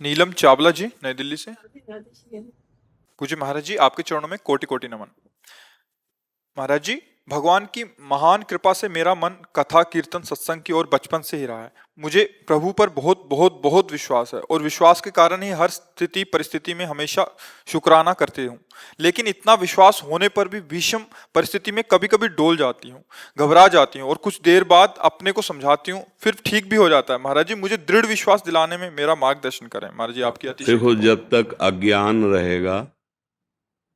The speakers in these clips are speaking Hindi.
नीलम चावला जी, नई दिल्ली से। पूज्य महाराज जी, आपके चरणों में कोटि कोटि नमन। महाराज जी, भगवान की महान कृपा से मेरा मन कथा कीर्तन सत्संग की ओर बचपन से ही रहा है। मुझे प्रभु पर बहुत बहुत बहुत विश्वास है और विश्वास के कारण ही हर स्थिति परिस्थिति में हमेशा शुक्राना करती हूँ। लेकिन इतना विश्वास होने पर भी विषम परिस्थिति में कभी कभी डोल जाती हूँ, घबरा जाती हूँ और कुछ देर बाद अपने को समझाती हूँ, फिर ठीक भी हो जाता है। महाराज जी, मुझे दृढ़ विश्वास दिलाने में मेरा मार्गदर्शन करें। महाराज जी, आपकी अतिशय देखो, कृपा। जब तक अज्ञान रहेगा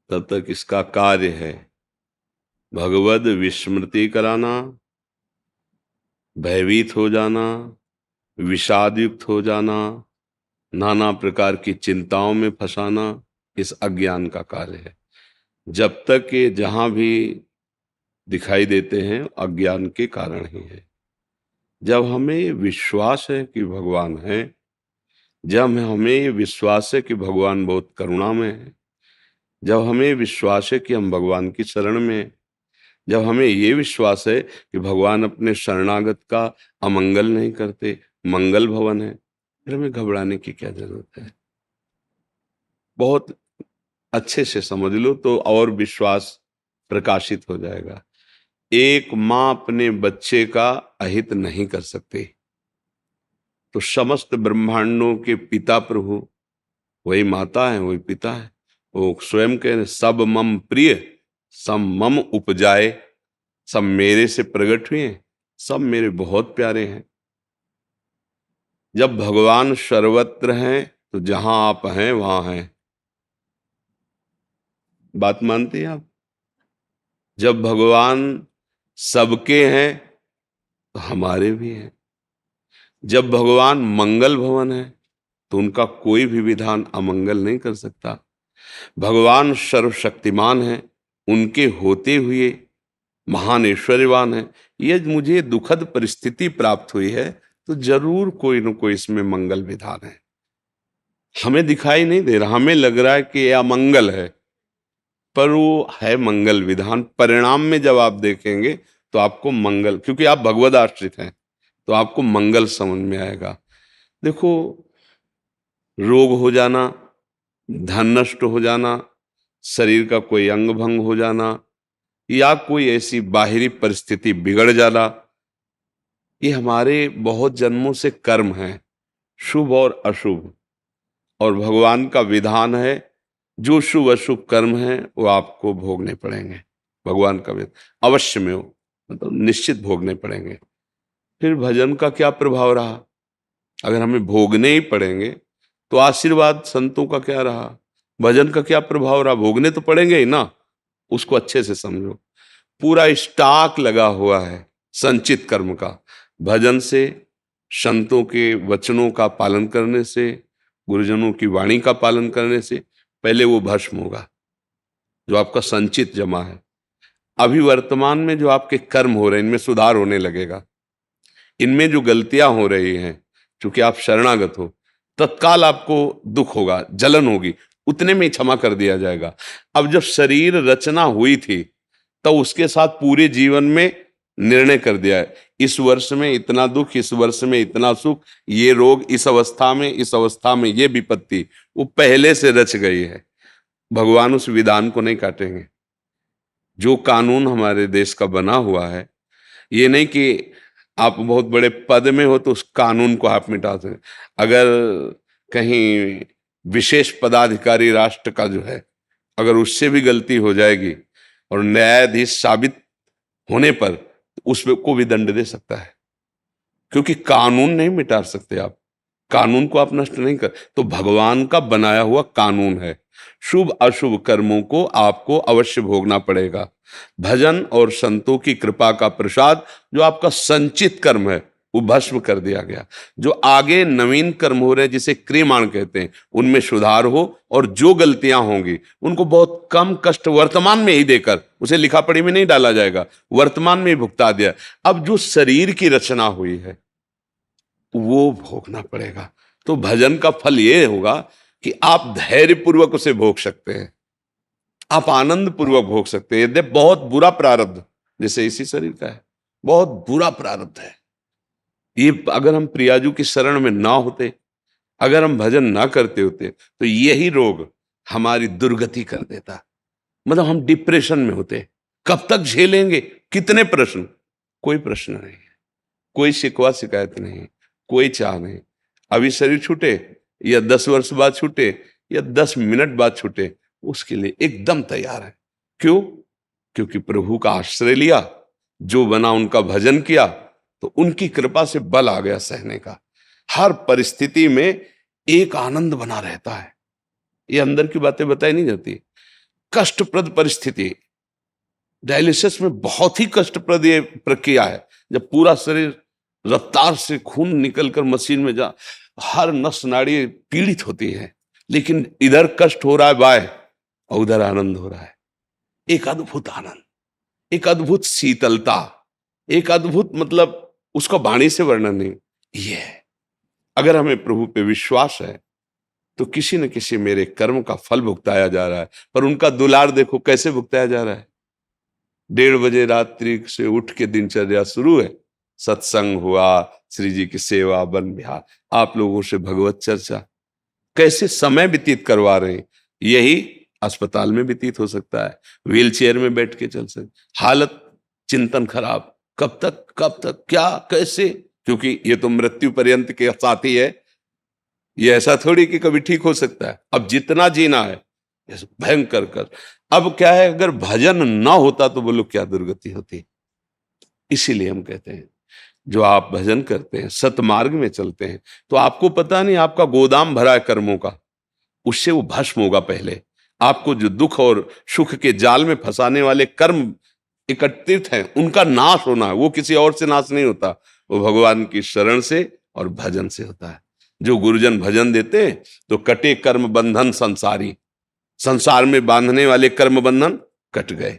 तब तक इसका कार्य है भगवद विस्मृति कराना, भयभीत हो जाना, विषाद युक्त हो जाना, नाना प्रकार की चिंताओं में फंसाना। इस अज्ञान का कार्य है। जब तक ये जहां भी दिखाई देते हैं अज्ञान के कारण ही है। जब हमें विश्वास है कि भगवान है, जब हमें ये विश्वास है कि भगवान बहुत करुणामय है, जब हमें विश्वास है कि हम भगवान की शरण में हैं, जब हमें ये विश्वास है कि भगवान अपने शरणागत का अमंगल नहीं करते, मंगल भवन है, फिर हमें घबराने की क्या जरूरत है। बहुत अच्छे से समझ लो तो और विश्वास प्रकाशित हो जाएगा। एक माँ अपने बच्चे का अहित नहीं कर सकती, तो समस्त ब्रह्मांडों के पिता प्रभु वही माता है, वही पिता है। वो स्वयं कह रहे, सब मम प्रिय सब मम उपजाए, सब मेरे से प्रकट हुए, सब मेरे बहुत प्यारे हैं। जब भगवान सर्वत्र हैं तो जहां आप हैं वहां हैं। बात मानते हैं आप? जब भगवान सबके हैं तो हमारे भी हैं। जब भगवान मंगल भवन है तो उनका कोई भी विधान अमंगल नहीं कर सकता। भगवान सर्वशक्तिमान है, उनके होते हुए महान ऐश्वर्यवान है। ये मुझे दुखद परिस्थिति प्राप्त हुई है तो जरूर कोई न कोई इसमें मंगल विधान है। हमें दिखाई नहीं दे रहा, हमें लग रहा है कि यह अमंगल है, पर वो है मंगल विधान। परिणाम में जब आप देखेंगे तो आपको मंगल, क्योंकि आप भगवद आश्रित हैं, तो आपको मंगल समझ में आएगा। देखो, रोग हो जाना, धन नष्ट हो जाना, शरीर का कोई अंग भंग हो जाना, या कोई ऐसी बाहरी परिस्थिति बिगड़ जाना, ये हमारे बहुत जन्मों से कर्म है, शुभ और अशुभ। और भगवान का विधान है जो शुभ अशुभ कर्म है वो आपको भोगने पड़ेंगे। भगवान का विधान अवश्य में हो, मतलब निश्चित भोगने पड़ेंगे। फिर भजन का क्या प्रभाव रहा? अगर हमें भोगने ही पड़ेंगे तो आशीर्वाद संतों का क्या रहा? भजन का क्या प्रभाव रहा? भोगने तो पड़ेंगे ही ना। उसको अच्छे से समझो। पूरा स्टॉक लगा हुआ है संचित कर्म का। भजन से, संतों के वचनों का पालन करने से, गुरुजनों की वाणी का पालन करने से पहले वो भस्म होगा जो आपका संचित जमा है। अभी वर्तमान में जो आपके कर्म हो रहे हैं इनमें सुधार होने लगेगा। इनमें जो गलतियां हो रही हैं, क्योंकि आप शरणागत हो, तत्काल आपको दुख होगा, जलन होगी, उतने में ही क्षमा कर दिया जाएगा। अब जब शरीर रचना हुई थी तब उसके साथ पूरे जीवन में निर्णय कर दिया है, इस वर्ष में इतना दुख, इस वर्ष में इतना सुख, ये रोग इस अवस्था में, इस अवस्था में ये विपत्ति, वो पहले से रच गई है। भगवान उस विधान को नहीं काटेंगे। जो कानून हमारे देश का बना हुआ है, ये नहीं कि आप बहुत बड़े पद में हो तो उस कानून को आप मिटा दें। अगर कहीं विशेष पदाधिकारी राष्ट्र का जो है, अगर उससे भी गलती हो जाएगी और न्यायाधीश साबित होने पर उसको भी दंड दे सकता है, क्योंकि कानून नहीं मिटा सकते आप। कानून को आप नष्ट नहीं कर, तो भगवान का बनाया हुआ कानून है। शुभ अशुभ कर्मों को आपको अवश्य भोगना पड़ेगा। भजन और संतों की कृपा का प्रसाद, जो आपका संचित कर्म है वो भस्म कर दिया गया। जो आगे नवीन कर्म हो रहे हैं जिसे क्रियमाण कहते हैं, उनमें सुधार हो, और जो गलतियां होंगी उनको बहुत कम कष्ट वर्तमान में ही देकर, उसे लिखा पढ़ी में नहीं डाला जाएगा, वर्तमान में ही भुगता दिया। अब जो शरीर की रचना हुई है वो भोगना पड़ेगा। तो भजन का फल ये होगा कि आप धैर्य पूर्वक उसे भोग सकते हैं, आप आनंद पूर्वक भोग सकते हैं। यदि बहुत बुरा प्रारब्ध, जैसे इसी शरीर का है, बहुत बुरा प्रारब्ध है, ये अगर हम प्रियाजू की शरण में ना होते अगर हम भजन ना करते होते तो यही रोग हमारी दुर्गति कर देता, मतलब हम डिप्रेशन में होते। कब तक झेलेंगे? कितने प्रश्न? कोई प्रश्न नहीं है, कोई शिकवा शिकायत नहीं, कोई चाह नहीं। अभी शरीर छूटे या 10 वर्ष बाद छूटे या 10 मिनट बाद छूटे, उसके लिए एकदम तैयार है। क्यों? क्योंकि प्रभु का आश्रय लिया, जो बना उनका भजन किया, तो उनकी कृपा से बल आ गया सहने का। हर परिस्थिति में एक आनंद बना रहता है। ये अंदर की बातें बताई नहीं जाती। कष्टप्रद परिस्थिति, डायलिसिस में बहुत ही कष्टप्रद ये प्रक्रिया है, जब पूरा शरीर रफ्तार से खून निकलकर मशीन में जा, हर नस नाड़ी पीड़ित होती है, लेकिन इधर कष्ट हो रहा है बाय और उधर आनंद हो रहा है। एक अद्भुत आनंद, एक अद्भुत शीतलता, एक अद्भुत, मतलब उसका वाणी से वर्णन नहीं। ये है, अगर हमें प्रभु पे विश्वास है तो किसी न किसी मेरे कर्म का फल भुगताया जा रहा है। पर उनका दुलार देखो कैसे भुगताया जा रहा है। 1:30 बजे रात्रि से उठ के दिनचर्या शुरू है, सत्संग हुआ, श्री जी की सेवा, वन विहार, आप लोगों से भगवत चर्चा, कैसे समय व्यतीत करवा रहे हैं। यही अस्पताल में व्यतीत हो सकता है, व्हील चेयर में बैठ के चल सकते, हालत चिंतन खराब, कब तक कब तक, क्या कैसे, क्योंकि ये तो मृत्यु पर्यंत के साथी है, ये ऐसा थोड़ी कि कभी ठीक हो सकता है। अब जितना जीना है भयंकर कर। अब क्या है, अगर भजन ना होता तो बोलो क्या दुर्गति होती। इसीलिए हम कहते हैं जो आप भजन करते हैं, सतमार्ग में चलते हैं, तो आपको पता नहीं आपका गोदाम भरा है कर्मों का, उससे वो भस्म होगा। पहले आपको जो दुख और सुख के जाल में फंसाने वाले कर्म एकत्रित हैं, उनका नाश होना है। वो किसी और से नाश नहीं होता, वो भगवान की शरण से और भजन से होता है। जो गुरुजन भजन देते हैं तो कटे कर्म बंधन संसारी, संसार में बांधने वाले कर्म बंधन कट गए।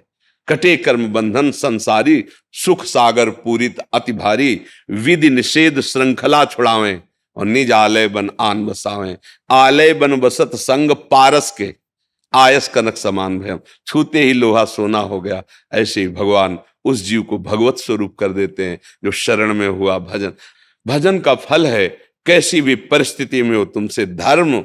कटे कर्म बंधन संसारी, सुख सागर पूरित अति भारी, विधि निषेध श्रृंखला छुड़ावें और निज आलय बन आन बसावें। आलय बन बसत संग पारस के, आयस कनक समान भयम, छूते ही लोहा सोना हो गया। ऐसे ही भगवान उस जीव को भगवत स्वरूप कर देते हैं जो शरण में हुआ। भजन, भजन का फल है कैसी भी परिस्थिति में हो तुमसे धर्म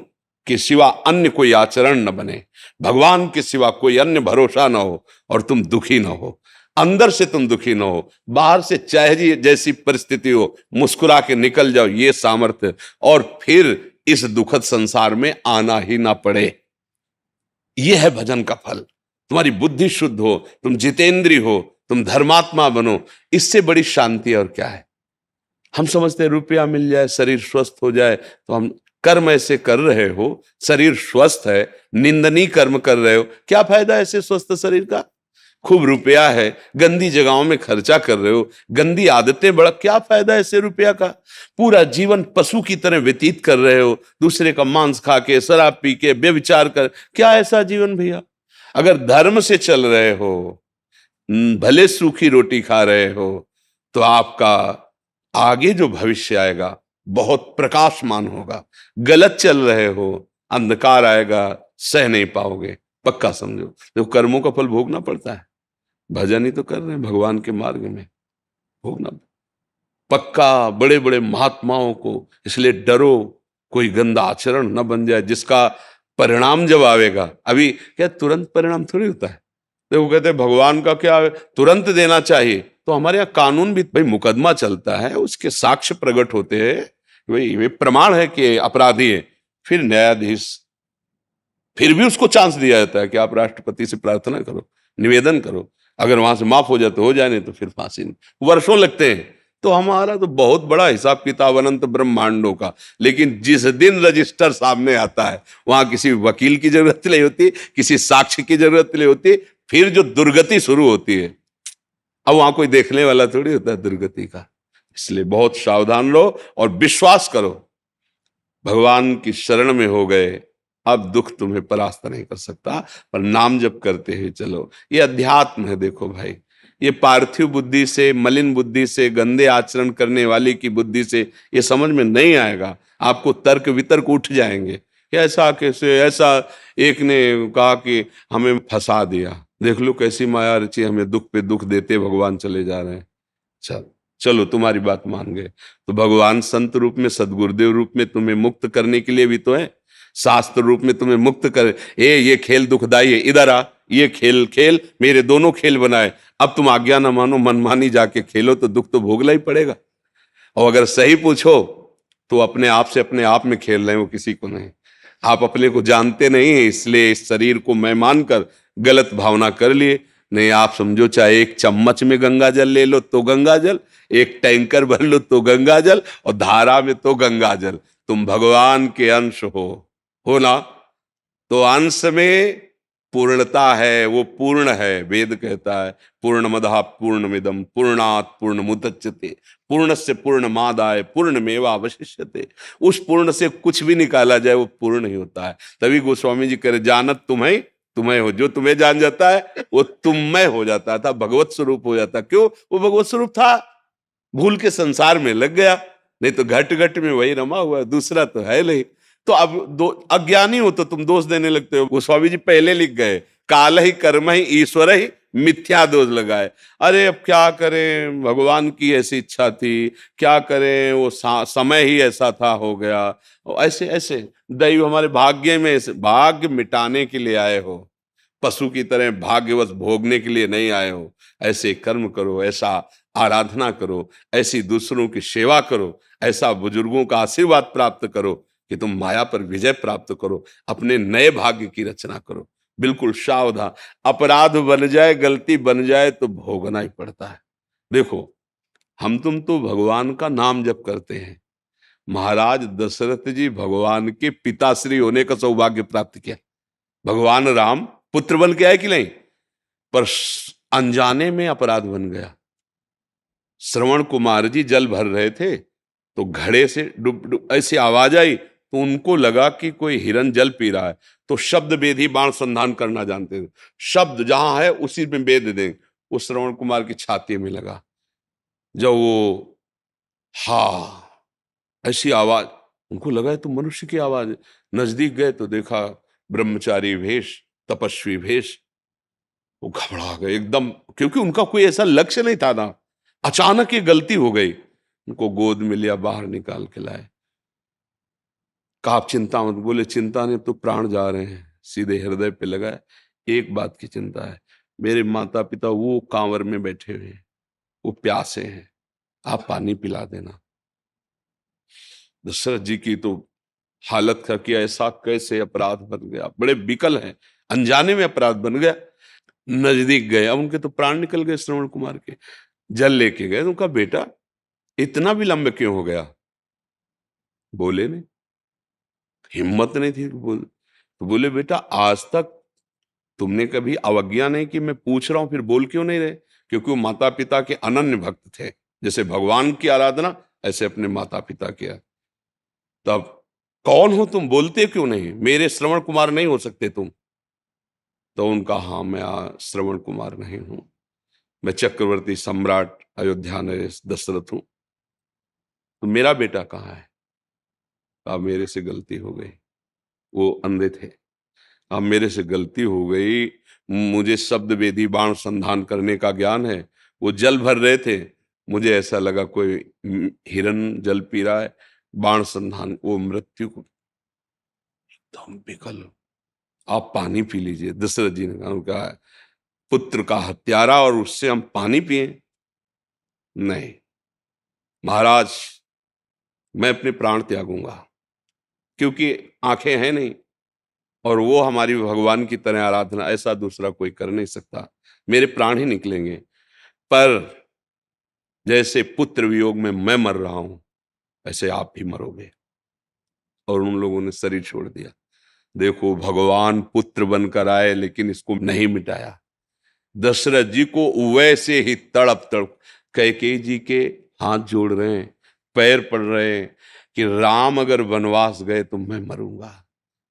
के सिवा अन्य कोई आचरण न बने, भगवान के सिवा कोई अन्य भरोसा न हो, और तुम दुखी न हो। अंदर से तुम दुखी न हो, बाहर से चाहे जैसी परिस्थिति हो मुस्कुरा के निकल जाओ, ये सामर्थ्य, और फिर इस दुखद संसार में आना ही ना पड़े। यह है भजन का फल। तुम्हारी बुद्धि शुद्ध हो, तुम जितेंद्री हो, तुम धर्मात्मा बनो, इससे बड़ी शांति और क्या है। हम समझते हैं रुपया मिल जाए, शरीर स्वस्थ हो जाए, तो हम कर्म ऐसे कर रहे हो, शरीर स्वस्थ है, निंदनीय कर्म कर रहे हो, क्या फायदा ऐसे स्वस्थ शरीर का। खूब रुपया है, गंदी जगहों में खर्चा कर रहे हो, गंदी आदतें बड़ा, क्या फायदा ऐसे रुपया का। पूरा जीवन पशु की तरह व्यतीत कर रहे हो, दूसरे का मांस खा के, शराब पी के, व्यभिचार कर, क्या ऐसा जीवन भैया। अगर धर्म से चल रहे हो, भले सूखी रोटी खा रहे हो, तो आपका आगे जो भविष्य आएगा बहुत प्रकाशमान होगा। गलत चल रहे हो, अंधकार आएगा, सह नहीं पाओगे, पक्का समझो। तो कर्मों का फल भोगना पड़ता है, भजन ही तो कर रहे हैं भगवान के मार्ग में, भोगना पक्का। बड़े बड़े महात्माओं को इसलिए डरो, कोई गंदा आचरण न बन जाए जिसका परिणाम जब आवेगा, अभी क्या तुरंत परिणाम थोड़ी होता है। तो वो कहते हैं भगवान का क्या तुरंत देना चाहिए, तो हमारे यहाँ कानून भी भाई, मुकदमा चलता है, उसके साक्ष्य प्रकट होते हैं, भाई वे प्रमाण है कि अपराधी है, फिर न्यायाधीश, फिर भी उसको चांस दिया जाता है कि आप राष्ट्रपति से प्रार्थना करो, निवेदन करो, अगर वहां से माफ हो जाए तो हो जाए, नहीं तो फिर फांसी। वर्षों लगते हैं। तो हमारा तो बहुत बड़ा हिसाब किताब अनंत ब्रह्मांडों का, लेकिन जिस दिन रजिस्टर सामने आता है वहां किसी वकील की जरूरत नहीं होती, किसी साक्ष्य की जरूरत नहीं होती, फिर जो दुर्गति शुरू होती है, अब वहां कोई देखने वाला थोड़ी होता है दुर्गति का। इसलिए बहुत सावधान रहो और विश्वास करो, भगवान की शरण में हो गए, अब दुख तुम्हें परास्त नहीं कर सकता, पर नाम जप करते हुए चलो। ये अध्यात्म है। देखो भाई, ये पार्थिव बुद्धि से, मलिन बुद्धि से, गंदे आचरण करने वाली की बुद्धि से ये समझ में नहीं आएगा। आपको तर्क वितर्क उठ जाएंगे कि ऐसा कैसे, ऐसा एक ने कहा कि हमें फंसा दिया, देख लो कैसी माया रची, हमें दुख पे दुख देते भगवान चले जा रहे हैं। चल, चलो तुम्हारी बात मान गए। तो भगवान संत रूप में, सदगुरुदेव रूप में तुम्हें मुक्त करने के लिए भी तो है, शास्त्र रूप में तुम्हें मुक्त कर, ये खेल दुखदाई है, इधर आ, ये खेल खेल, मेरे दोनों खेल बनाए, अब तुम आज्ञा ना मानो, मनमानी जाके खेलो, तो दुख तो भोगना ही पड़ेगा। और अगर सही पूछो तो अपने आप से अपने आप में खेल रहे हो, किसी को नहीं। आप अपने को जानते नहीं है, इसलिए इस शरीर को मैं मानकर गलत भावना कर लिए। नहीं, आप समझो, चाहे एक चम्मच में गंगा जल ले लो तो गंगा जल, एक टैंकर भर लो तो गंगा जल, और धारा में तो गंगा जल। तुम भगवान के अंश हो ना, तो अंश में पूर्णता है, वो पूर्ण है। वेद कहता है पूर्णमदः पूर्णमिदं पूर्णात् पूर्णमुदच्यते पूर्णस्य पूर्णमादाय पूर्णमेवावशिष्यते। उस पूर्ण से कुछ भी निकाला जाए वो पूर्ण ही होता है। तभी गोस्वामी जी कह रहे, जानत तुम्हें हो, जो तुम्हें जान जाता है वो तुम में हो जाता था, भगवत स्वरूप हो जाता। क्यों? वो भगवत स्वरूप था, भूल के संसार में लग गया, नहीं तो घट घट में वही रमा हुआ, दूसरा तो है नहीं। तो अब दो अज्ञानी हो तो तुम दोष देने लगते हो। गोस्वामी जी पहले लिख गए, काल ही कर्म ही ईश्वर ही मिथ्या दोष लगाए। अरे अब क्या करें, भगवान की ऐसी इच्छा थी, क्या करें, वो समय ही ऐसा था, हो गया। और ऐसे ऐसे दैव हमारे भाग्य में, ऐसे भाग्य मिटाने के लिए आए हो, पशु की तरह भाग्यवश भोगने के लिए नहीं आए हो। ऐसे कर्म करो, ऐसा आराधना करो, ऐसी दूसरों की सेवा करो, ऐसा बुजुर्गों का आशीर्वाद प्राप्त करो कि तुम माया पर विजय प्राप्त करो, अपने नए भाग्य की रचना करो। बिल्कुल सावधान, अपराध बन जाए, गलती बन जाए तो भोगना ही पड़ता है। देखो, हम तुम तो भगवान का नाम जप करते हैं। महाराज दशरथ जी भगवान के पिताश्री होने का सौभाग्य प्राप्त किया। भगवान राम पुत्र बन के आए कि नहीं, पर अनजाने में अपराध बन गया। श्रवण कुमार जी जल भर रहे थे, तो घड़े से डुब डुब ऐसी आवाज आई, तो उनको लगा कि कोई हिरन जल पी रहा है। तो शब्द वेद ही बाण संधान करना जानते थे, शब्द जहां है उसी में वेद दें। उस श्रवण कुमार की छाती में लगा। जब वो हा ऐसी आवाज, उनको लगा है तो मनुष्य की आवाज है। नजदीक गए तो देखा ब्रह्मचारी वेश, तपस्वी वेश। वो घबरा गए एकदम, क्योंकि उनका कोई ऐसा लक्ष्य नहीं था ना। अचानक ये गलती हो गई। उनको गोद में लिया, बाहर निकाल के लाए। कहा आप चिंता मत। बोले चिंता नहीं, तो प्राण जा रहे हैं। सीधे हृदय पे लगाए, एक बात की चिंता है, मेरे माता पिता वो कांवर में बैठे हुए हैं, वो प्यासे हैं, आप पानी पिला देना। दशरथ जी की तो हालत था कि ऐसा कैसे अपराध बन गया, बड़े विकल हैं, अनजाने में अपराध बन गया। नजदीक गए, अब उनके तो प्राण निकल गए श्रवण कुमार के। जल लेके गए, तो उनका बेटा इतना विलंब क्यों हो गया? बोले नहीं, हिम्मत नहीं थी बोल। तो बोले बेटा, आज तक तुमने कभी अवज्ञा नहीं की, मैं पूछ रहा हूं फिर बोल क्यों नहीं रहे? क्योंकि वो माता पिता के अनन्य भक्त थे, जैसे भगवान की आराधना ऐसे अपने माता पिता किया। तब कौन हो तुम, बोलते क्यों नहीं? मेरे श्रवण कुमार नहीं हो सकते तुम? तो उनका, हाँ मैं श्रवण कुमार नहीं हूं, मैं चक्रवर्ती सम्राट अयोध्या नरेश दशरथ हूं। तो मेरा बेटा कहाँ है? अब मेरे से गलती हो गई। वो अंधे थे, अब मेरे से गलती हो गई। मुझे शब्द वेदी बाण संधान करने का ज्ञान है। वो जल भर रहे थे, मुझे ऐसा लगा कोई हिरन जल पी रहा है, बाण संधान, वो मृत्यु को एकदम विकल। आप पानी पी लीजिए। दशरथ जी ने कहा पुत्र का हत्यारा और उससे हम पानी पिए? नहीं महाराज, मैं अपने प्राण त्यागूंगा, क्योंकि आंखें हैं नहीं, और वो हमारी भगवान की तरह आराधना ऐसा दूसरा कोई कर नहीं सकता, मेरे प्राण ही निकलेंगे। पर जैसे पुत्र वियोग में मैं मर रहा हूं, ऐसे आप भी मरोगे। और उन लोगों ने शरीर छोड़ दिया। देखो, भगवान पुत्र बनकर आए लेकिन इसको नहीं मिटाया। दशरथ जी को वैसे ही तड़प तड़प कैकेयी जी के हाथ जोड़ रहे हैं, पैर पड़ रहे हैं कि राम अगर वनवास गए तो मैं मरूंगा,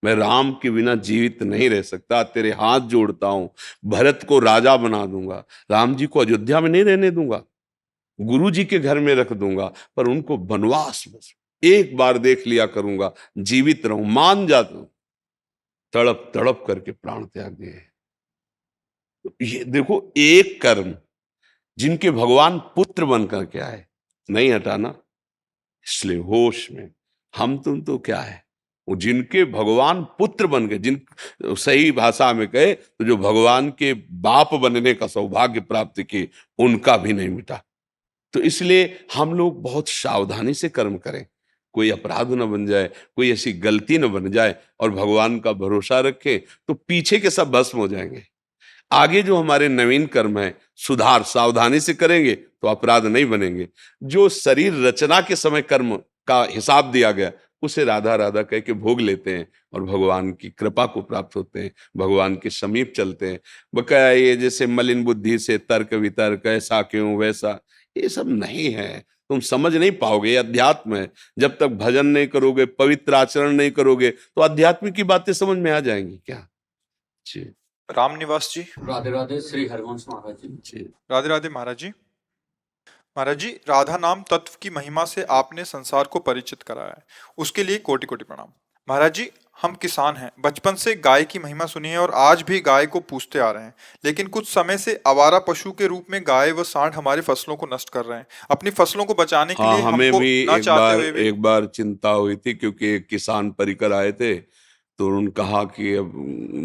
मैं राम के बिना जीवित नहीं रह सकता, तेरे हाथ जोड़ता हूं, भरत को राजा बना दूंगा, राम जी को अयोध्या में नहीं रहने दूंगा, गुरु जी के घर में रख दूंगा, पर उनको वनवास बस एक बार देख लिया करूंगा, जीवित रहूं, मान जाता हूं। तड़प तड़प करके प्राण त्याग दिए। ये देखो, एक कर्म जिनके भगवान पुत्र बनकर के आए, नहीं हटाना। इसलिए होश में हम तुम तो क्या है, वो जिनके भगवान पुत्र बन गए, जिन सही भाषा में कहे तो जो भगवान के बाप बनने का सौभाग्य प्राप्त किए, उनका भी नहीं मिटा। तो इसलिए हम लोग बहुत सावधानी से कर्म करें, कोई अपराध न बन जाए, कोई ऐसी गलती न बन जाए, और भगवान का भरोसा रखें तो पीछे के सब भस्म हो जाएंगे। आगे जो हमारे नवीन कर्म है, सुधार सावधानी से करेंगे तो अपराध नहीं बनेंगे। जो शरीर रचना के समय कर्म का हिसाब दिया गया, उसे राधा राधा कह के भोग लेते हैं और भगवान की कृपा को प्राप्त होते हैं, भगवान के समीप चलते हैं। बकाया ये जैसे मलिन बुद्धि से तर्क वितर्क, ऐसा क्यों वैसा, ये सब नहीं है। तुम समझ नहीं पाओगे, ये अध्यात्म है। जब तक भजन नहीं करोगे, पवित्र आचरण नहीं करोगे, तो अध्यात्म की बातें समझ में आ जाएंगी क्या? जी राम निवास जी। राधे राधे। श्री हरिवंश महाराज जी। जी। राधे राधे महाराज जी। महाराज जी, राधा नाम तत्व की महिमा से आपने संसार को परिचित कराया है, उसके लिए कोटि कोटि प्रणाम। महाराज जी, हम किसान हैं, बचपन से गाय की महिमा सुनी है और आज भी गाय को पूजते आ रहे हैं, लेकिन कुछ समय से आवारा पशु के रूप में गाय व सांड हमारी फसलों को नष्ट कर रहे हैं। अपनी फसलों को बचाने के हाँ, लिए हमें हमको भी ना चाहते हुए भी एक बार चिंता हुई थी, क्योंकि एक किसान परिकर आए थे, तो उन्होंने कहा कि अब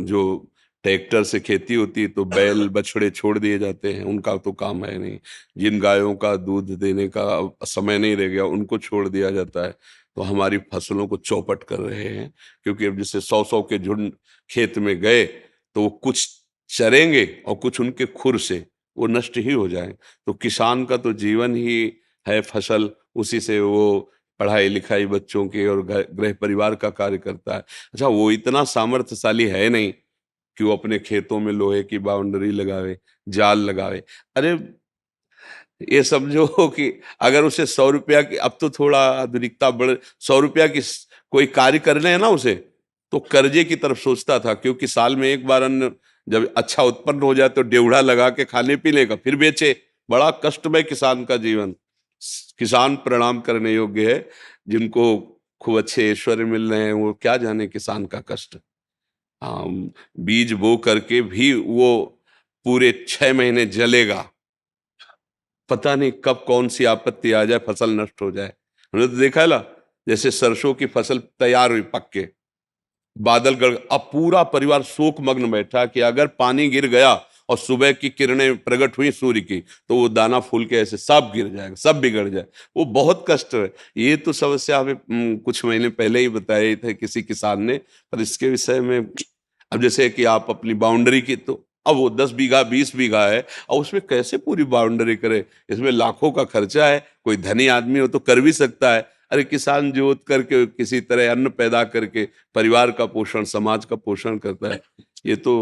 जो ट्रैक्टर से खेती होती है तो बैल बछड़े छोड़ दिए जाते हैं, उनका तो काम है नहीं। जिन गायों का दूध देने का समय नहीं रह गया, उनको छोड़ दिया जाता है। तो हमारी फसलों को चौपट कर रहे हैं, क्योंकि अब जैसे 100-100 के झुंड खेत में गए तो वो कुछ चरेंगे और कुछ उनके खुर से वो नष्ट ही हो जाए। तो किसान का तो जीवन ही है फसल, उसी से वो पढ़ाई लिखाई बच्चों की और गृह परिवार का कार्य करता है। अच्छा, वो इतना सामर्थ्यशाली है नहीं कि वो अपने खेतों में लोहे की बाउंड्री लगावे, जाल लगावे। अरे ये समझो कि अगर उसे 100 रुपया की, अब तो थोड़ा आधुनिकता बढ़, 100 रुपया की कोई कार्य करने है ना उसे, तो कर्जे की तरफ सोचता था, क्योंकि साल में एक बार अन्न जब अच्छा उत्पन्न हो जाए तो डेवढ़ा लगा के खाने पीने का, फिर बेचे। बड़ा कष्टमय किसान का जीवन। किसान प्रणाम करने योग्य है, जिनको खूब अच्छे ऐश्वर्य मिल रहे हैं, वो क्या जाने किसान का कष्ट। हाँ, बीज बो करके भी वो पूरे 6 महीने जलेगा, पता नहीं कब कौन सी आपत्ति आ जाए, फसल नष्ट हो जाए। हमने तो देखा है ना, जैसे सरसों की फसल तैयार हुई पक के, बादल गड़, अब पूरा परिवार शोक मग्न बैठा कि अगर पानी गिर गया और सुबह की किरणें प्रकट हुई सूर्य की, तो वो दाना फूल के ऐसे सब गिर जाएगा, सब बिगड़ जाए। वो बहुत कष्ट है। ये तो समस्या हमें कुछ महीने पहले ही बताए थे किसी किसान ने, पर इसके विषय में अब जैसे कि आप अपनी बाउंड्री की, तो अब वो 10 बीघा 20 बीघा है, और उसमें कैसे पूरी बाउंड्री करे? इसमें लाखों का खर्चा है। कोई धनी आदमी हो तो कर भी सकता है। अरे किसान जोत करके किसी तरह अन्न पैदा करके परिवार का पोषण, समाज का पोषण करता है। ये तो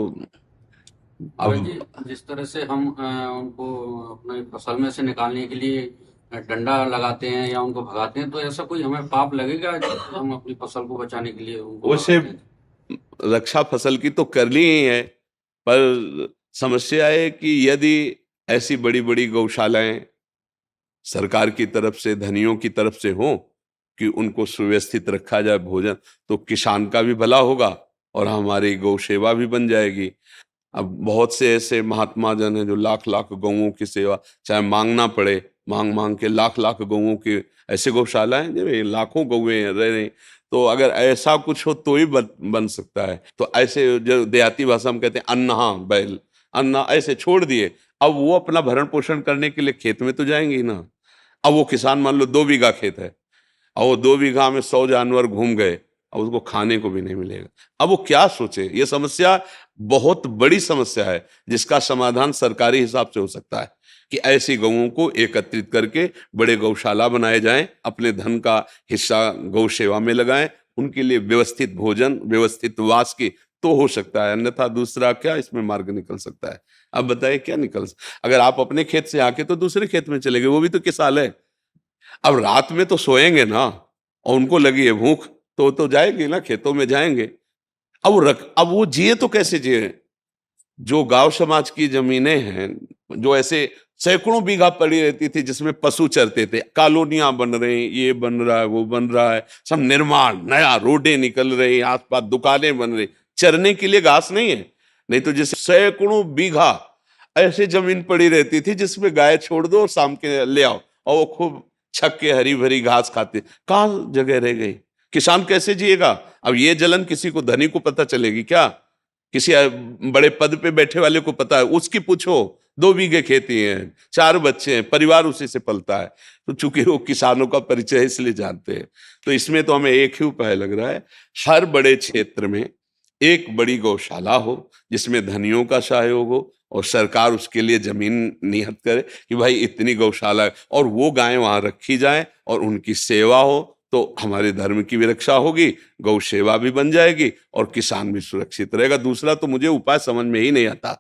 महाराज अब जी, जिस तरह से हम उनको अपने फसल में से निकालने के लिए डंडा लगाते हैं या उनको भगाते हैं, तो ऐसा कोई हमें पाप लगेगा जब हम अपनी फसल को बचाने के लिए उनको उसे भगाते हैं? रक्षा फसल की तो करनी ही है, पर समस्या है कि यदि ऐसी बड़ी बड़ी गौशालाएं सरकार की तरफ से, धनियों की तरफ से हो कि उनको सुव्यवस्थित रखा जाए भोजन, तो किसान का भी भला होगा और हमारी गौ सेवा भी बन जाएगी। अब बहुत से ऐसे महात्मा जन हैं जो लाख लाख गौओं की सेवा, चाहे मांगना पड़े, मांग मांग के लाख लाख गौओं की ऐसे गौशाला हैं जिनमें लाखों गौएं रह रही। तो अगर ऐसा कुछ हो तो ही बन सकता है। तो ऐसे जो देहाती भाषा में कहते हैं अन्ना बैल, अन्ना ऐसे छोड़ दिए, अब वो अपना भरण पोषण करने के लिए खेत में तो जाएंगे ही ना। अब वो किसान मान लो 2 बीघा खेत है, और वो 2 बीघा में 100 जानवर घूम गए, अब उसको खाने को भी नहीं मिलेगा। अब वो क्या सोचे? ये समस्या बहुत बड़ी समस्या है, जिसका समाधान सरकारी हिसाब से हो सकता है कि ऐसी गौओं को एकत्रित करके बड़े गौशाला बनाए जाएं, अपने धन का हिस्सा गौ सेवा में लगाएं, उनके लिए व्यवस्थित भोजन, व्यवस्थित वास की तो हो सकता है। अन्यथा दूसरा क्या इसमें मार्ग निकल सकता है? अब बताइए क्या अगर आप अपने खेत से आके तो दूसरे खेत में चले गए, वो भी तो किसान है। अब रात में तो सोएंगे ना, और उनको लगी है भूख, तो जाएंगे ना, खेतों में जाएंगे। अब वो जिए तो कैसे जिए? जो गांव समाज की जमीनें हैं, जो ऐसे सैकड़ों बीघा पड़ी रहती थी जिसमें पशु चरते थे, कॉलोनियां बन रही, ये बन रहा है, वो बन रहा है, सब निर्माण, नया रोडें निकल रही, आसपास दुकानें बन रही, चरने के लिए घास नहीं है। नहीं तो जैसे सैकड़ों बीघा ऐसे जमीन पड़ी रहती थी जिसमें गाय छोड़ दो और शाम के ले आओ, और वो खूब छक के हरी भरी घास खाते, कहाँ जगह रह गई? किसान कैसे जिएगा? अब ये जलन किसी को धनी को पता चलेगी क्या? किसी बड़े पद पे बैठे वाले को पता है? उसकी पूछो, 2 बीघे खेती है, 4 बच्चे हैं, परिवार उसी से पलता है। तो चूंकि वो किसानों का परिचय इसलिए जानते हैं, तो इसमें तो हमें एक ही उपाय लग रहा है, हर बड़े क्षेत्र में एक बड़ी गौशाला हो जिसमें धनियों का सहयोग हो और सरकार उसके लिए जमीन नियत करे कि भाई इतनी गौशाला है, और वो गायें वहां रखी जाएं और उनकी सेवा हो, तो हमारे धर्म की भी रक्षा होगी, गौ सेवा भी बन जाएगी और किसान भी सुरक्षित रहेगा। दूसरा तो मुझे उपाय समझ में ही नहीं आता।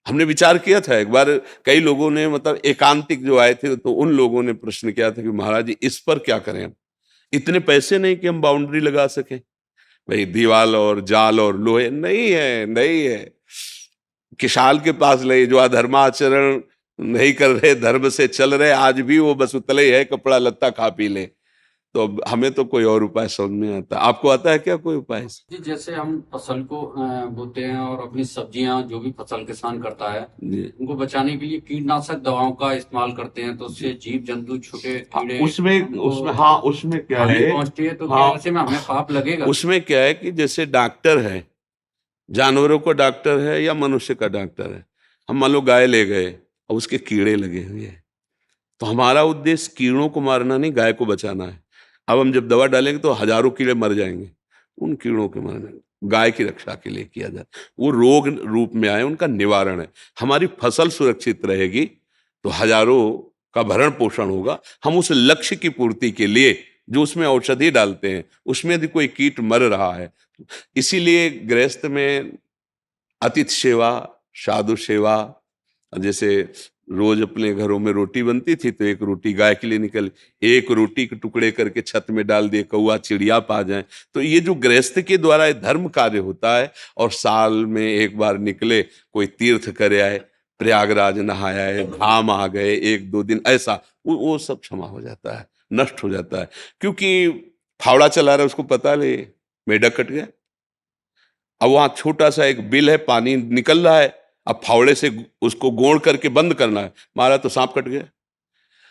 हमने विचार किया था एक बार, कई लोगों ने, मतलब एकांतिक जो आए थे, तो उन लोगों ने प्रश्न किया था कि महाराज जी इस पर क्या करें? हम इतने पैसे नहीं कि हम बाउंड्री लगा सकें, भाई दीवाल और जाल और लोहे नहीं है, नहीं है। किसान के पास नहीं, जो अधर्माचरण नहीं कर रहे, धर्म से चल रहे, आज भी वो बस उतले ही है, कपड़ा लत्ता खा पी ले। तो अब हमें तो कोई और उपाय समझ में आता। आपको आता है क्या कोई उपाय? जी, जैसे हम फसल को बोते हैं और अपनी सब्जियां जो भी फसल किसान करता है जी। उनको बचाने के लिए कीटनाशक दवाओं का इस्तेमाल करते हैं, तो उससे जीव जंतु छोटे कीड़े उसमें क्या हानि है, पहुंचती है। तो हाँ, क्या ऐसे में हमें पाप लगेगा? उसमें क्या है कि जैसे डॉक्टर है, जानवरों का डॉक्टर है या मनुष्य का डॉक्टर है, हम मान लो गाय ले गए और उसके कीड़े लगे हुए हैं, तो हमारा उद्देश्य कीड़ों को मारना नहीं, गाय को बचाना है। अब हम जब दवा डालेंगे तो हजारों कीड़े मर जाएंगे, उन कीड़ों के मरने, गाय की रक्षा के लिए किया जाए। वो रोग रूप में आए, उनका निवारण है। हमारी फसल सुरक्षित रहेगी तो हजारों का भरण पोषण होगा। हम उस लक्ष्य की पूर्ति के लिए जो उसमें औषधि डालते हैं, उसमें यदि कोई कीट मर रहा है, इसीलिए गृहस्थ में अतिथि सेवा, साधु सेवा, जैसे रोज अपने घरों में रोटी बनती थी तो एक रोटी गाय के लिए निकल, एक रोटी के टुकड़े करके छत में डाल दिए, कौआ चिड़िया पा जाए। तो ये जो गृहस्थ के द्वारा धर्म कार्य होता है, और साल में एक बार निकले, कोई तीर्थ करे आए, प्रयागराज नहाया है, धाम आ गए, 1-2 दिन ऐसा, वो सब क्षमा हो जाता है, नष्ट हो जाता है। क्योंकि फावड़ा चला रहा है, उसको पता ले मेढक कट गया, अब वहां छोटा सा एक बिल है, पानी निकल रहा है, अब फावड़े से उसको गोड़ करके बंद करना है, मारा तो सांप कट गया।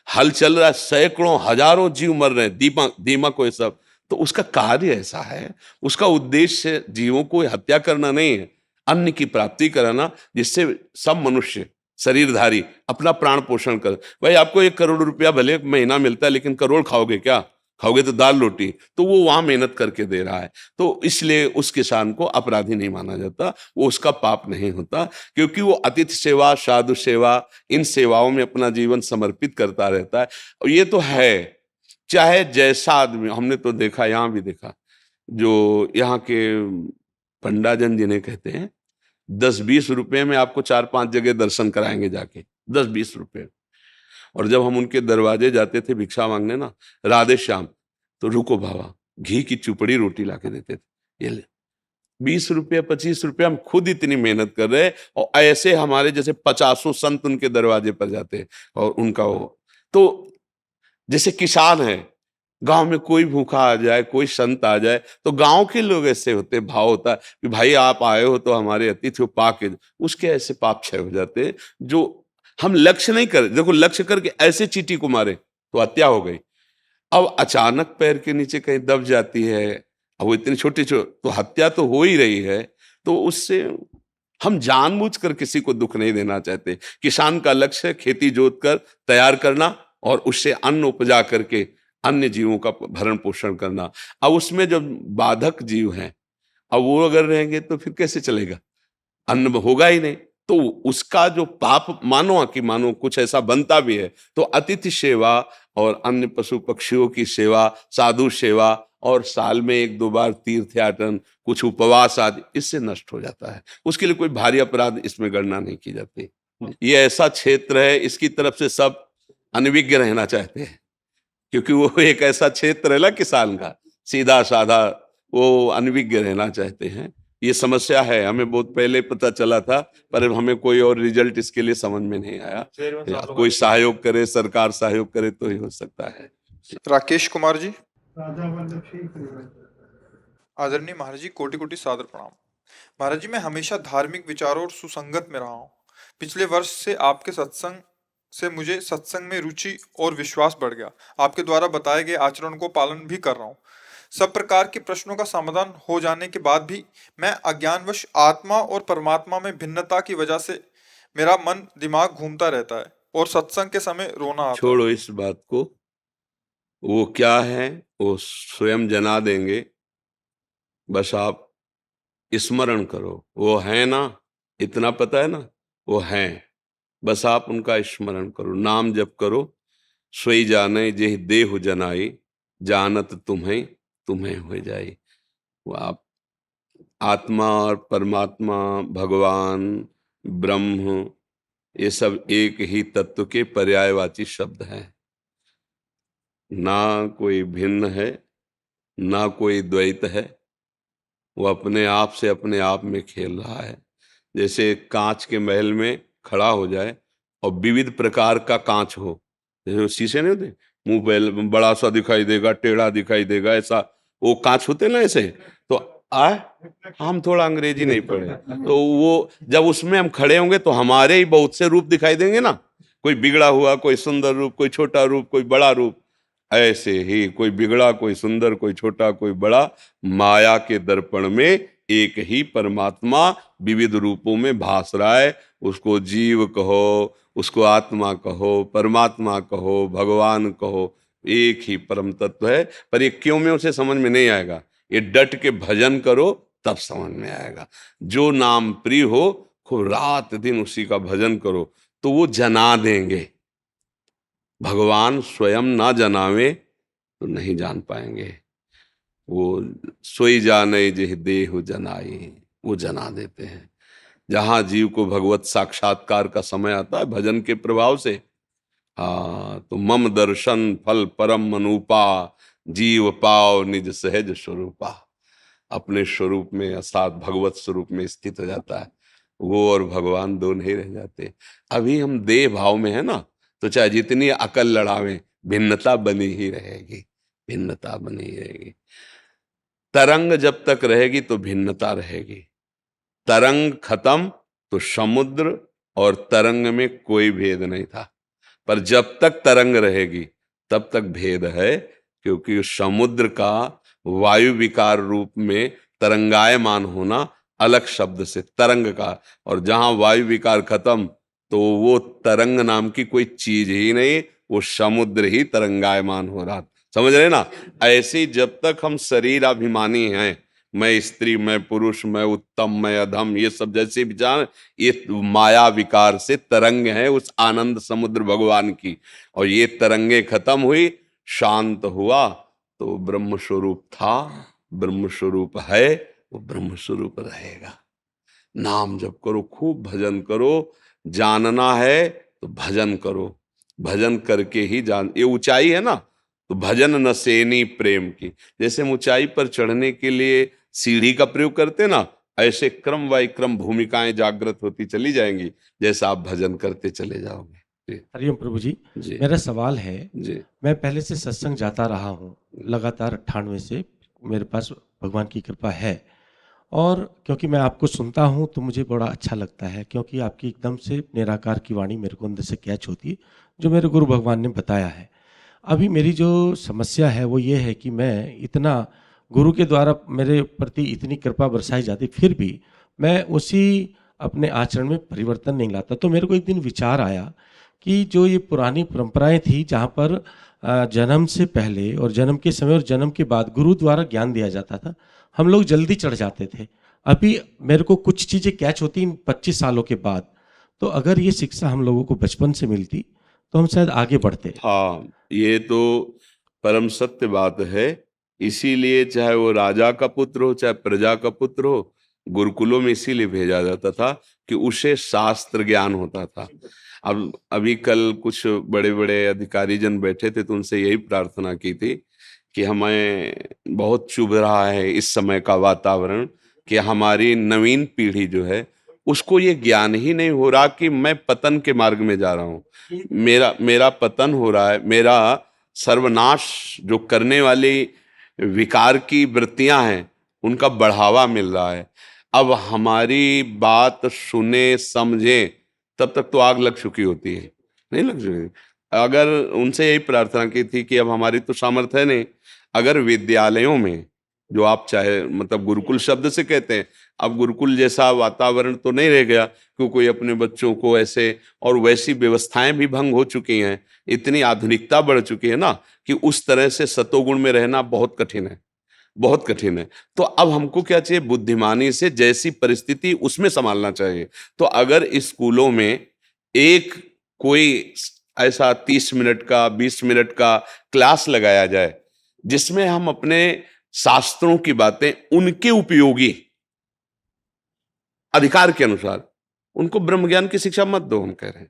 हल चल रहा है, सैकड़ों हजारों जीव मर रहे हैं, दीमक को, ये सब। तो उसका कार्य ऐसा है, उसका उद्देश्य जीवों को हत्या करना नहीं है, अन्न की प्राप्ति कराना, जिससे सब मनुष्य शरीरधारी अपना प्राण पोषण कर। भाई आपको 1 करोड़ रुपया भले महीना मिलता है, लेकिन करोड़ खाओगे क्या? खाओगे तो दाल रोटी। तो वो वहां मेहनत करके दे रहा है, तो इसलिए उस किसान को अपराधी नहीं माना जाता, वो उसका पाप नहीं होता, क्योंकि वो अतिथि सेवा, साधु सेवा, इन सेवाओं में अपना जीवन समर्पित करता रहता है। और ये तो है, चाहे जैसा आदमी, हमने तो देखा, यहाँ भी देखा, जो यहाँ के पंडाजन जिन्हें कहते हैं, 10-20 रुपए में आपको 4-5 जगह दर्शन कराएंगे जाके, 10-20 रुपए। और जब हम उनके दरवाजे जाते थे भिक्षा मांगने ना, राधे श्याम, तो रुको बाबा, घी की चुपड़ी रोटी ला के देते थे, ये ले 20 रुपया 25 रुपया, हम खुद इतनी मेहनत कर रहे हैं, और ऐसे हमारे जैसे 50 संत उनके दरवाजे पर जाते हैं, और उनका वो, तो जैसे किसान है, गांव में कोई भूखा आ जाए, कोई संत आ जाए, तो गांव के लोग ऐसे होते, भाव होता है कि भाई आप आए हो तो हमारे अतिथि को पाके, उसके ऐसे पाप क्षय हो जाते हैं। जो हम लक्ष्य नहीं कर, देखो लक्ष्य करके ऐसे चींटी को मारे तो हत्या हो गई, अब अचानक पैर के नीचे कहीं दब जाती है, अब वो इतनी छोटी तो हत्या तो हो ही रही है। तो उससे हम जानबूझकर किसी को दुख नहीं देना चाहते। किसान का लक्ष्य है खेती जोत कर तैयार करना और उससे अन्न उपजा करके अन्य जीवों का भरण पोषण करना। अब उसमें जो बाधक जीव हैं, अब वो अगर रहेंगे तो फिर कैसे चलेगा? अन्न होगा ही नहीं। तो उसका जो पाप मानो कि मानो कुछ ऐसा बनता भी है, तो अतिथि सेवा और अन्य पशु पक्षियों की सेवा, साधु सेवा, और साल में 1-2 बार तीर्थ याटन, कुछ उपवास आदि, इससे नष्ट हो जाता है। उसके लिए कोई भारी अपराध इसमें गणना नहीं की जाती। ये ऐसा क्षेत्र है, इसकी तरफ से सब अनविज्ञ रहना चाहते हैं, क्योंकि वो एक ऐसा क्षेत्र है ना किसान का, सीधा साधा, वो अनविज्ञ रहना चाहते हैं। ये समस्या है, हमें बहुत पहले पता चला था, पर हमें कोई और रिजल्ट इसके लिए समझ में नहीं आया। कोई सहयोग करे, सरकार सहयोग करे तो ही हो सकता है। राकेश कुमार जी। आदरणीय महाराज जी, कोटि कोटि सादर प्रणाम। महाराज जी, मैं हमेशा धार्मिक विचारों और सुसंगत में रहा हूँ। पिछले वर्ष से आपके सत्संग से मुझे सत्संग में रुचि और विश्वास बढ़ गया। आपके द्वारा बताए गए आचरण को पालन भी कर रहा हूँ। सब प्रकार के प्रश्नों का समाधान हो जाने के बाद भी मैं अज्ञानवश आत्मा और परमात्मा में भिन्नता की वजह से मेरा मन दिमाग घूमता रहता है और सत्संग के समय रोना आता है। छोड़ो इस बात को, वो क्या है वो स्वयं जना देंगे, बस आप स्मरण करो। वो है ना, इतना पता है ना, वो हैं, बस आप उनका स्मरण करो, नाम जप करो। सोई जाने जेहि देहु जनाई, जानत तुम्हें तुम्हें हो जाई। वो आप आत्मा और परमात्मा, भगवान, ब्रह्म, ये सब एक ही तत्व के पर्यायवाची शब्द हैं। ना कोई भिन्न है, ना कोई द्वैत है, वो अपने आप से अपने आप में खेल रहा है। जैसे कांच के महल में खड़ा हो जाए और विविध प्रकार का कांच हो, जैसे वो शीशे नहीं होते, मुंह बड़ा सा दिखाई देगा, टेढ़ा दिखाई देगा, ऐसा वो कांच होते ना ऐसे। तो हम थोड़ा अंग्रेजी नहीं पढ़े, तो वो जब उसमें हम खड़े होंगे तो हमारे ही बहुत से रूप दिखाई देंगे ना, कोई बिगड़ा हुआ, कोई सुंदर रूप, कोई छोटा रूप, कोई बड़ा रूप। ऐसे ही कोई बिगड़ा, कोई सुंदर, कोई छोटा, कोई बड़ा, माया के दर्पण में एक ही परमात्मा विविध रूपों में भास रहा है। उसको जीव कहो, उसको आत्मा कहो, परमात्मा कहो, भगवान कहो, एक ही परम तत्व है। पर ये क्यों में उसे समझ में नहीं आएगा, ये डट के भजन करो तब समझ में आएगा। जो नाम प्रिय हो, खूब रात दिन उसी का भजन करो तो वो जना देंगे। भगवान स्वयं ना जनावे तो नहीं जान पाएंगे। वो सोई जाने जेहि देहु जनाई, वो जना देते हैं। जहां जीव को भगवत साक्षात्कार का समय आता है भजन के प्रभाव से, तो मम दर्शन फल परम मनूपा, जीव पाव निज सहज स्वरूपा। अपने स्वरूप में अर्थात भगवत स्वरूप में स्थित हो जाता है। वो और भगवान दो नहीं रह जाते। अभी हम देह भाव में है ना, तो चाहे जितनी अकल लड़ावें, भिन्नता बनी ही रहेगी, भिन्नता बनी ही रहेगी। तरंग जब तक रहेगी तो भिन्नता रहेगी। तरंग खत्म तो समुद्र और तरंग में कोई भेद नहीं था। पर जब तक तरंग रहेगी तब तक भेद है, क्योंकि समुद्र का वायु विकार रूप में तरंगायमान होना अलग शब्द से तरंग का, और जहां वायु विकार खत्म तो वो तरंग नाम की कोई चीज ही नहीं, वो समुद्र ही तरंगायमान हो रहा। समझ रहे ना? ऐसे ही जब तक हम शरीर अभिमानी हैं, मैं स्त्री, मैं पुरुष, मैं उत्तम, मैं अधम, ये सब जैसे विचार, ये माया विकार से तरंग है उस आनंद समुद्र भगवान की। और ये तरंगे खत्म हुई, शांत हुआ तो ब्रह्म स्वरूप था, ब्रह्म स्वरूप है, वो ब्रह्म स्वरूप रहेगा। नाम जप करो, खूब भजन करो। जानना है तो भजन करो, भजन करके ही जान। ये ऊंचाई है ना, तो भजन न सेनी प्रेम की। जैसे हम ऊंचाई पर चढ़ने के लिए सीढ़ी का प्रयोग करते ना, ऐसे क्रम बाय क्रम भूमिकाएं जागृत होती चली जाएंगी, जैसा आप भजन करते चले जाओगे। हरिओम प्रभु जी। जी मेरा सवाल है, जी मैं पहले से सत्संग जाता रहा हूँ लगातार 98 से, मेरे पास भगवान की कृपा है। और क्योंकि मैं आपको सुनता हूँ तो मुझे बड़ा अच्छा लगता है, क्योंकि आपकी एकदम से निराकार की वाणी मेरे को अंदर से कैच होती है, जो मेरे गुरु भगवान ने बताया है। अभी मेरी जो समस्या है वो ये है कि मैं इतना गुरु के द्वारा मेरे प्रति इतनी कृपा बरसाई जाती, फिर भी मैं उसी अपने आचरण में परिवर्तन नहीं लाता। तो मेरे को एक दिन विचार आया कि जो ये पुरानी परंपराएं थी, जहाँ पर जन्म से पहले और जन्म के समय और जन्म के बाद गुरु द्वारा ज्ञान दिया जाता था, हम लोग जल्दी चढ़ जाते थे। अभी मेरे को कुछ चीज़ें कैच होती इन 25 सालों के बाद। तो अगर ये शिक्षा हम लोगों को बचपन से मिलती तो हम शायद आगे बढ़ते। हाँ, ये तो परम सत्य बात है। इसीलिए चाहे वो राजा का पुत्र हो, चाहे प्रजा का पुत्र हो, गुरुकुलों में इसीलिए भेजा जाता था कि उसे शास्त्र ज्ञान होता था। अब अभी कल कुछ बड़े बड़े अधिकारी जन बैठे थे, तो उनसे यही प्रार्थना की थी कि हमें बहुत चुभ रहा है इस समय का वातावरण, कि हमारी नवीन पीढ़ी जो है उसको ये ज्ञान ही नहीं हो रहा कि मैं पतन के मार्ग में जा रहा हूँ, मेरा पतन हो रहा है, मेरा सर्वनाश जो करने वाली विकार की वृत्तियां हैं उनका बढ़ावा मिल रहा है। अब हमारी बात सुने समझे तब तक तो आग लग चुकी होती है, नहीं लग सकेगी। अगर उनसे यही प्रार्थना की थी कि अब हमारी तो सामर्थ्य है नहीं, अगर विद्यालयों में जो आप चाहे मतलब गुरुकुल शब्द से कहते हैं, अब गुरुकुल जैसा वातावरण तो नहीं रह गया, क्यों कोई अपने बच्चों को ऐसे, और वैसी व्यवस्थाएं भी भंग हो चुकी हैं, इतनी आधुनिकता बढ़ चुकी है ना कि उस तरह से सतोगुण में रहना बहुत कठिन है, बहुत कठिन है। तो अब हमको क्या चाहिए, बुद्धिमानी से जैसी परिस्थिति उसमें संभालना चाहिए। तो अगर स्कूलों में एक कोई ऐसा 30 मिनट का 20 मिनट का क्लास लगाया जाए जिसमें हम अपने शास्त्रों की बातें उनके उपयोगी अधिकार के अनुसार, उनको ब्रह्म ज्ञान की शिक्षा मत दो, हम कह रहे हैं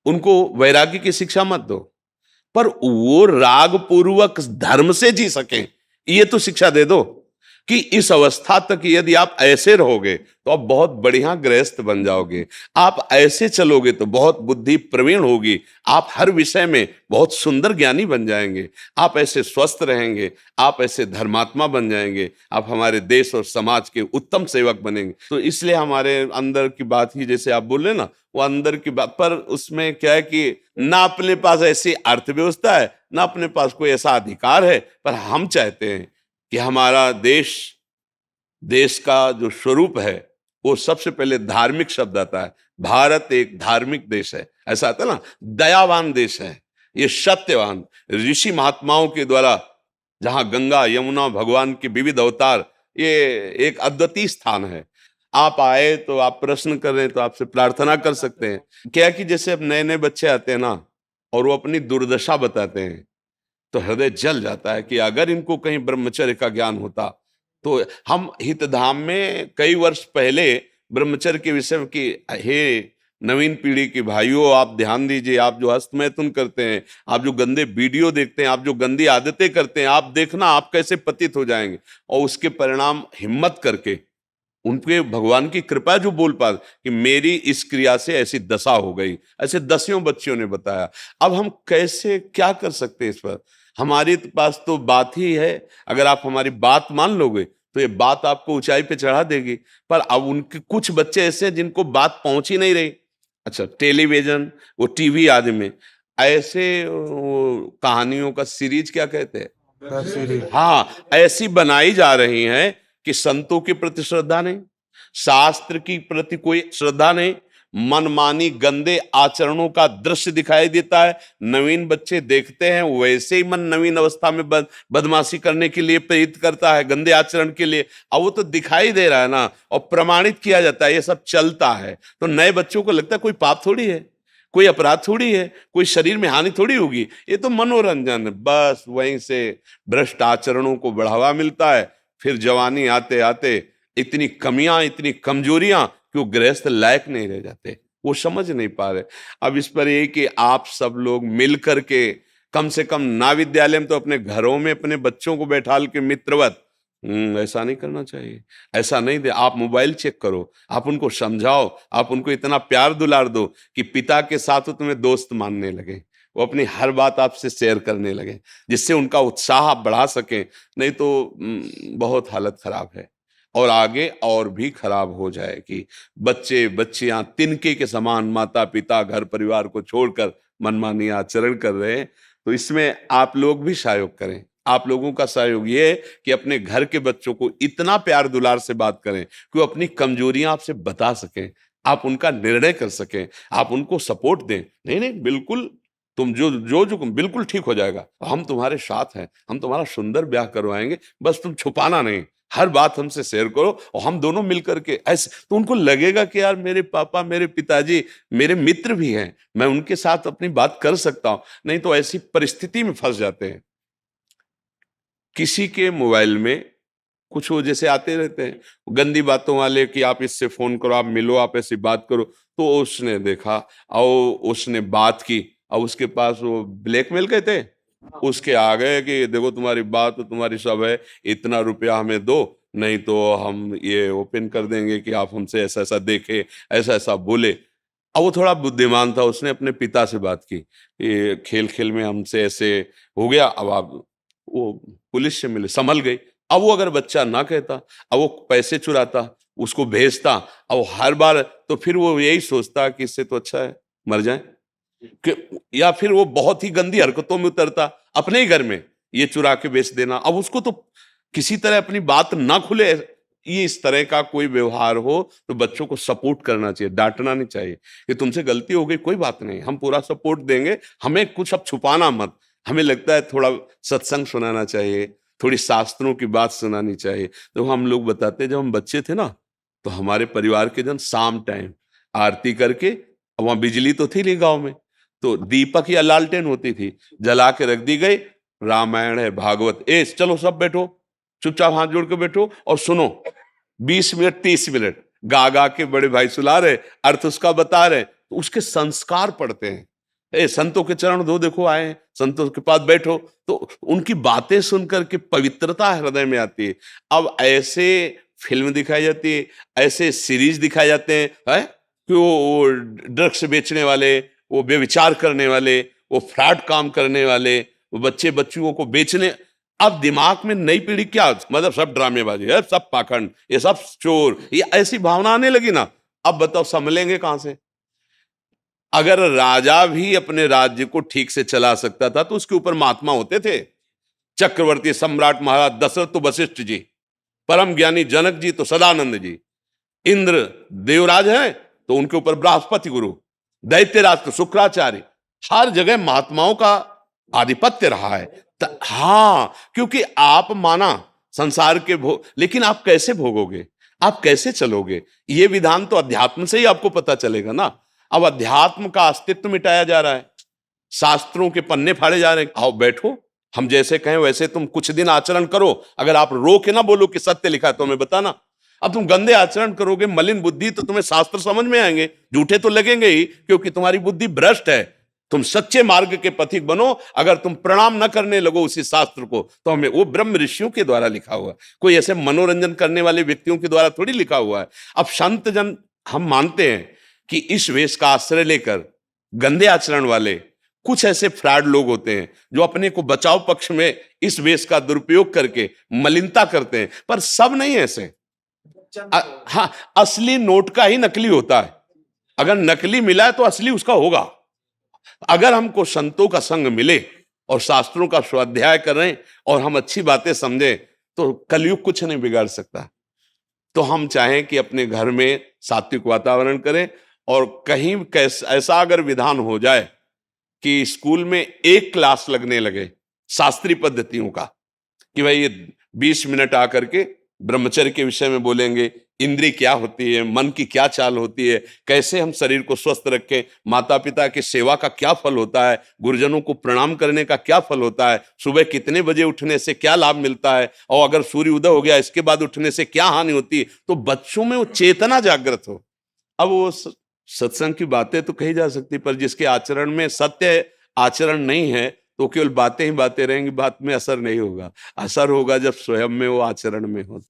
उनको वैराग्य की शिक्षा मत दो, पर वो राग पूर्वक धर्म से जी सकें, ये तो शिक्षा दे दो कि इस अवस्था तक यदि आप ऐसे रहोगे तो आप बहुत बढ़िया गृहस्थ बन जाओगे, आप ऐसे चलोगे तो बहुत बुद्धि प्रवीण होगी, आप हर विषय में बहुत सुंदर ज्ञानी बन जाएंगे, आप ऐसे स्वस्थ रहेंगे, आप ऐसे धर्मात्मा बन जाएंगे, आप हमारे देश और समाज के उत्तम सेवक बनेंगे। तो इसलिए हमारे अंदर की बात ही जैसे आप बोल रहे ना, वो अंदर की बात, पर उसमें क्या है कि ना अपने पास ऐसी अर्थव्यवस्था है, ना अपने पास कोई ऐसा अधिकार है, पर हम चाहते हैं कि हमारा देश का जो स्वरूप है वो सबसे पहले धार्मिक शब्द आता है। भारत एक धार्मिक देश है, ऐसा आता है ना, दयावान देश है, ये सत्यवान ऋषि महात्माओं के द्वारा, जहां गंगा यमुना भगवान के विविध अवतार, ये एक अद्वितीय स्थान है। आप आए तो आप प्रश्न कर रहे हैं तो आपसे प्रार्थना कर सकते हैं। क्या कि जैसे अब नए नए बच्चे आते हैं ना और वो अपनी दुर्दशा बताते हैं तो हृदय जल जाता है कि अगर इनको कहीं ब्रह्मचर्य का ज्ञान होता तो। हम हितधाम में कई वर्ष पहले ब्रह्मचर्य के विषय में कि हे नवीन पीढ़ी के भाइयों, आप ध्यान दीजिए, आप जो हस्तमैथुन करते हैं, आप जो गंदे वीडियो देखते हैं, आप जो गंदी आदतें करते हैं, आप देखना आप कैसे पतित हो जाएंगे। और उसके परिणाम हिम्मत करके उनके भगवान की कृपा जो बोल पा कि मेरी इस क्रिया से ऐसी दशा हो गई, ऐसे दसियों बच्चियों ने बताया। अब हम कैसे क्या कर सकते हैं इस पर, हमारे पास तो बात ही है, अगर आप हमारी बात मान लोगे तो ये बात आपको ऊंचाई पे चढ़ा देगी। पर अब उनके कुछ बच्चे ऐसे हैं जिनको बात पहुंच ही नहीं रही। अच्छा, टेलीविजन, वो टीवी आदि में ऐसे कहानियों का सीरीज क्या कहते हैं, हाँ, ऐसी बनाई जा रही हैं कि संतों के प्रति श्रद्धा नहीं, शास्त्र की प्रति कोई श्रद्धा नहीं, मनमानी गंदे आचरणों का दृश्य दिखाई देता है। नवीन बच्चे देखते हैं, वैसे ही मन नवीन अवस्था में बदमाशी करने के लिए प्रेरित करता है, गंदे आचरण के लिए। अब वो तो दिखाई दे रहा है ना, और प्रमाणित किया जाता है, ये सब चलता है। तो नए बच्चों को लगता है कोई पाप थोड़ी है, कोई अपराध थोड़ी है, कोई शरीर में हानि थोड़ी होगी, ये तो मनोरंजन है। बस वहीं से भ्रष्ट आचरणों को बढ़ावा मिलता है। फिर जवानी आते आते इतनी कमियां, इतनी कमजोरियां कि वो गृहस्थ लायक नहीं रह जाते, वो समझ नहीं पा रहे। अब इस पर ये कि आप सब लोग मिल करके कम से कम ना विद्यालय में तो अपने घरों में अपने बच्चों को बैठाल के मित्रवत, ऐसा नहीं करना चाहिए, ऐसा नहीं दे। आप मोबाइल चेक करो, आप उनको समझाओ, आप उनको इतना प्यार दुलार दो कि पिता के साथ वो तुम्हें दोस्त मानने लगे, वो अपनी हर बात आपसे शेयर करने लगे, जिससे उनका उत्साह आप बढ़ा सकें। नहीं तो बहुत हालत खराब है और आगे और भी खराब हो जाएगी। बच्चे बच्चियां तिनके के समान माता पिता घर परिवार को छोड़कर मनमानी आचरण कर रहे हैं। तो इसमें आप लोग भी सहयोग करें। आप लोगों का सहयोग ये है कि अपने घर के बच्चों को इतना प्यार दुलार से बात करें कि वो अपनी कमजोरियां आपसे बता सकें, आप उनका निर्णय कर सकें, आप उनको सपोर्ट दें। नहीं नहीं, बिल्कुल तुम जो बिल्कुल ठीक हो जाएगा, हम तुम्हारे साथ हैं, हम तुम्हारा सुंदर ब्याह करवाएंगे, बस तुम छुपाना नहीं, हर बात हमसे शेयर करो और हम दोनों मिलकर के ऐसे। तो उनको लगेगा कि यार मेरे पापा, मेरे पिताजी मेरे मित्र भी हैं, मैं उनके साथ अपनी बात कर सकता हूं। नहीं तो ऐसी परिस्थिति में फंस जाते हैं। किसी के मोबाइल में कुछ वो जैसे आते रहते हैं गंदी बातों वाले कि आप इससे फोन करो, आप मिलो, आप ऐसी बात करो। तो उसने देखा और उसने बात की और उसके पास वो ब्लैकमेल कहते हैं, उसके आ गए कि देखो तुम्हारी बात तो तुम्हारी सब है, इतना रुपया हमें दो, नहीं तो हम ये ओपन कर देंगे कि आप हमसे ऐसा ऐसा देखे, ऐसा ऐसा बोले। अब वो थोड़ा बुद्धिमान था, उसने अपने पिता से बात की, ये खेल खेल में हमसे ऐसे हो गया, अब आप वो पुलिस से मिले, संभल गई। अब वो अगर बच्चा ना कहता, अब वो पैसे चुराता, उसको भेजता, अब हर बार तो फिर वो यही सोचता कि इससे तो अच्छा है मर जाए। या फिर वो बहुत ही गंदी हरकतों में उतरता अपने ही घर में, ये चुरा के बेच देना। अब उसको तो किसी तरह अपनी बात ना खुले, ये इस तरह का कोई व्यवहार हो तो बच्चों को सपोर्ट करना चाहिए, डांटना नहीं चाहिए कि तुमसे गलती हो गई, कोई बात नहीं, हम पूरा सपोर्ट देंगे, हमें कुछ अब छुपाना मत। हमें लगता है थोड़ा सत्संग सुनाना चाहिए, थोड़ी शास्त्रों की बात सुनानी चाहिए। तो हम लोग बताते, जब हम बच्चे थे ना, तो हमारे परिवार के जन शाम टाइम आरती करके, वहां बिजली तो थी नहीं गांव में, तो दीपक या लालटेन होती थी, जला के रख दी गई, रामायण है, भागवत, चलो सब बैठो, चुपचाप हाथ जोड़ के बैठो और सुनो। 20 मिनट 30 मिनट गा गा के बड़े भाई सुला रहे, अर्थ उसका बता रहे, तो उसके संस्कार पड़ते हैं। संतों के चरण धो, देखो आए हैं, संतों के पास बैठो, तो उनकी बातें सुनकर के पवित्रता हृदय में आती है। अब ऐसे फिल्म दिखाई जाती है, ऐसे सीरीज दिखाए जाते हैं, कि वो ड्रग्स बेचने वाले, वो व्यभिचार करने वाले, वो फ्रॉड काम करने वाले, वो बच्चे बच्चियों को बेचने। अब दिमाग में नई पीढ़ी क्या, मतलब सब ड्रामेबाजी है, सब पाखंड, ये सब चोर, ये ऐसी भावना आने लगी ना। अब बताओ संभलेंगे कहां से? अगर राजा भी अपने राज्य को ठीक से चला सकता था तो उसके ऊपर महात्मा होते थे। चक्रवर्ती सम्राट महाराज दशरथ तो वशिष्ठ जी, परम ज्ञानी जनक जी तो सदानंद जी, इंद्र देवराज है तो उनके ऊपर बृहस्पति गुरु, दैत्यराज तो शुक्राचार्य। हर जगह महात्माओं का आधिपत्य रहा है। हाँ, क्योंकि आप माना संसार के भोग, लेकिन आप कैसे भोगोगे, आप कैसे चलोगे, ये विधान तो अध्यात्म से ही आपको पता चलेगा ना। अब अध्यात्म का अस्तित्व मिटाया जा रहा है, शास्त्रों के पन्ने फाड़े जा रहे हैं। आओ बैठो, हम जैसे कहें वैसे तुम कुछ दिन आचरण करो। अगर आप रो के ना बोलो कि सत्य लिखा है तो हमें बताना। अब तुम गंदे आचरण करोगे, मलिन बुद्धि, तो तुम्हें शास्त्र समझ में आएंगे, झूठे तो लगेंगे ही, क्योंकि तुम्हारी बुद्धि भ्रष्ट है। तुम सच्चे मार्ग के पथिक बनो। अगर तुम प्रणाम न करने लगो उसी शास्त्र को, तो हमें वो ब्रह्म ऋषियों के द्वारा लिखा हुआ, कोई ऐसे मनोरंजन करने वाले व्यक्तियों के द्वारा थोड़ी लिखा हुआ है। अब संत जन, हम मानते हैं कि इस वेश का आश्रय लेकर गंदे आचरण वाले कुछ ऐसे फ्रॉड लोग होते हैं जो अपने को बचाव पक्ष में इस वेश का दुरुपयोग करके मलिनता करते हैं, पर सब नहीं ऐसे। हाँ, असली नोट का ही नकली होता है। अगर नकली मिला है तो असली उसका होगा। अगर हमको संतों का संग मिले और शास्त्रों का स्वाध्याय करें और हम अच्छी बातें समझें, तो कलयुग कुछ नहीं बिगाड़ सकता। तो हम चाहें कि अपने घर में सात्विक वातावरण करें, और कहीं ऐसा अगर विधान हो जाए कि स्कूल में एक क्लास लगने लगे शास्त्रीय पद्धतियों का, कि भाई ये 20 मिनट आकर के ब्रह्मचर्य के विषय में बोलेंगे, इंद्रिय क्या होती है, मन की क्या चाल होती है, कैसे हम शरीर को स्वस्थ रखें, माता पिता की सेवा का क्या फल होता है, गुरुजनों को प्रणाम करने का क्या फल होता है, सुबह कितने बजे उठने से क्या लाभ मिलता है, और अगर सूर्य उदय हो गया इसके बाद उठने से क्या हानि होती है, तो बच्चों में वो चेतना जागृत हो। अब वो सत्संग की बातें तो कही जा सकती, पर जिसके आचरण में सत्य आचरण नहीं है तो केवल बातें ही बातें रहेंगी, बात में असर नहीं होगा। असर होगा जब स्वयं में वो आचरण में हो।